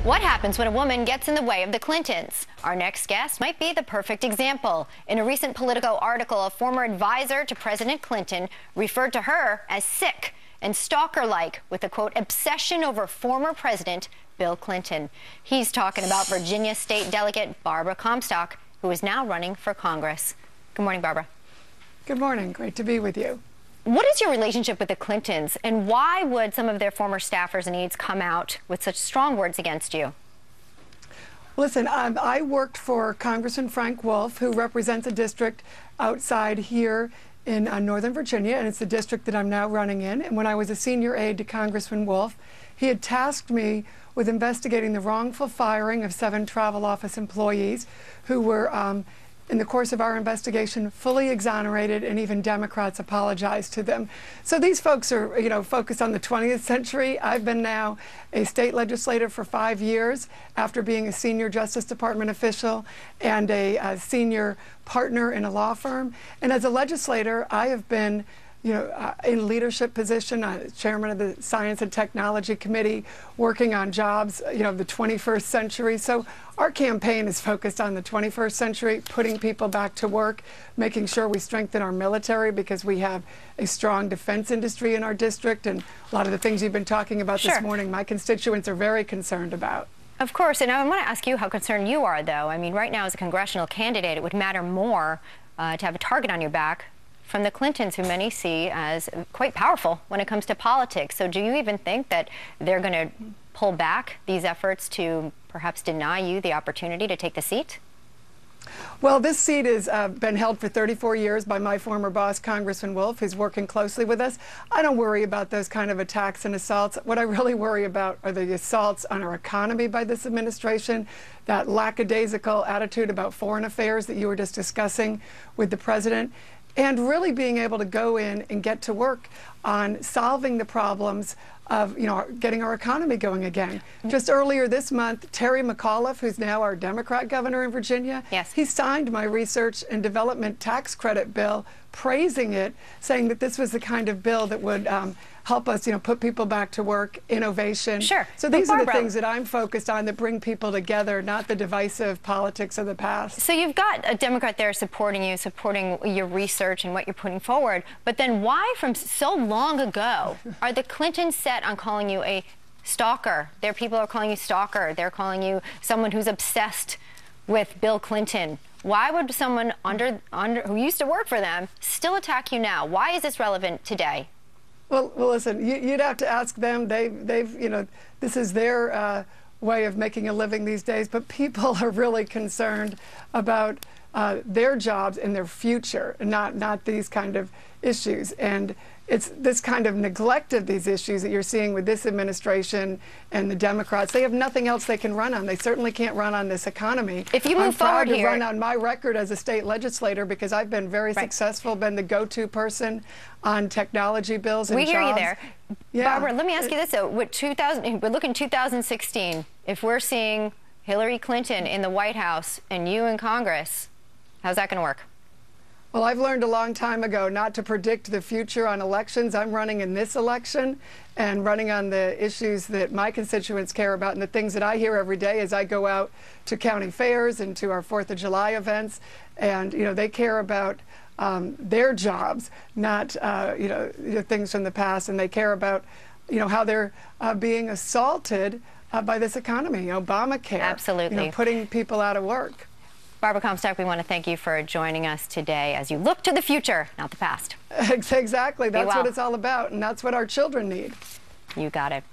What happens when a woman gets in the way of the Clintons? Our next guest might be the perfect example. In a recent Politico article, a former advisor to President Clinton referred to her as sick and stalker-like with a, quote, obsession over former President Bill Clinton. He's talking about Virginia State Delegate Barbara Comstock, who is now running for Congress. Good morning, Barbara. Good morning. Great to be with you. What is your relationship with the Clintons, and why would some of their former staffers and aides come out with such strong words against you? Listen, I worked for Congressman Frank Wolf, who represents a district outside here in Northern Virginia, and it's the district that I'm now running in. And when I was a senior aide to Congressman Wolf, he had tasked me with investigating the wrongful firing of 7 travel office employees who were in the course of our investigation, fully exonerated, and even Democrats apologized to them. So these folks are, focused on the 20th century. I've been now a state legislator for 5 years after being a senior Justice Department official and a senior partner in a law firm. And as a legislator, I have been in leadership position, chairman of the Science and Technology Committee, working on jobs, of the 21st century. So our campaign is focused on the 21st century, putting people back to work, making sure we strengthen our military because we have a strong defense industry in our district, and a lot of the things you've been talking about this morning, my constituents are very concerned about. Of course, and I want to ask you how concerned you are, though. I mean, right now as a congressional candidate, it would matter more to have a target on your back from the Clintons, who many see as quite powerful when it comes to politics. So do you even think that they're going to pull back these efforts to perhaps deny you the opportunity to take the seat? Well, this seat has been held for 34 years by my former boss, Congressman Wolf, who's working closely with us. I don't worry about those kind of attacks and assaults. What I really worry about are the assaults on our economy by this administration, that lackadaisical attitude about foreign affairs that you were just discussing with the president, and really being able to go in and get to work on solving the problems of, getting our economy going again. Just earlier this month, Terry McAuliffe, who's now our Democrat governor in Virginia, he signed my research and development tax credit bill, praising it, saying that this was the kind of bill that would help us, put people back to work, innovation. Sure. So these are the things that I'm focused on that bring people together, not the divisive politics of the past. So you've got a Democrat there supporting you, supporting your research and what you're putting forward. But then why, from so long ago, are the Clintons set on calling you a stalker? Their people are calling you stalker. They're calling you someone who's obsessed with Bill Clinton. Why would someone who used to work for them still attack you now? Why is this relevant today? Well, listen, you'd have to ask them. This is their way of making a living these days. But people are really concerned about their jobs and their future, and not these kind of issues. And it's this kind of neglect of these issues that you're seeing with this administration and the Democrats. They have nothing else they can run on. They certainly can't run on this economy. If you move forward here, I'm proud to run on my record as a state legislator because I've been very successful, been the go-to person on technology bills and jobs. We hear you there. Yeah. Barbara, let me ask you this, though. We're looking 2016. If we're seeing Hillary Clinton in the White House and you in Congress, how's that going to work? Well, I've learned a long time ago not to predict the future on elections. I'm running in this election and running on the issues that my constituents care about and the things that I hear every day as I go out to county fairs and to our 4th of July events. And, they care about their jobs, not, things from the past. And they care about, how they're being assaulted by this economy, Obamacare. Absolutely. Putting people out of work. Barbara Comstock, we want to thank you for joining us today as you look to the future, not the past. Exactly. That's what it's all about, and that's what our children need. You got it.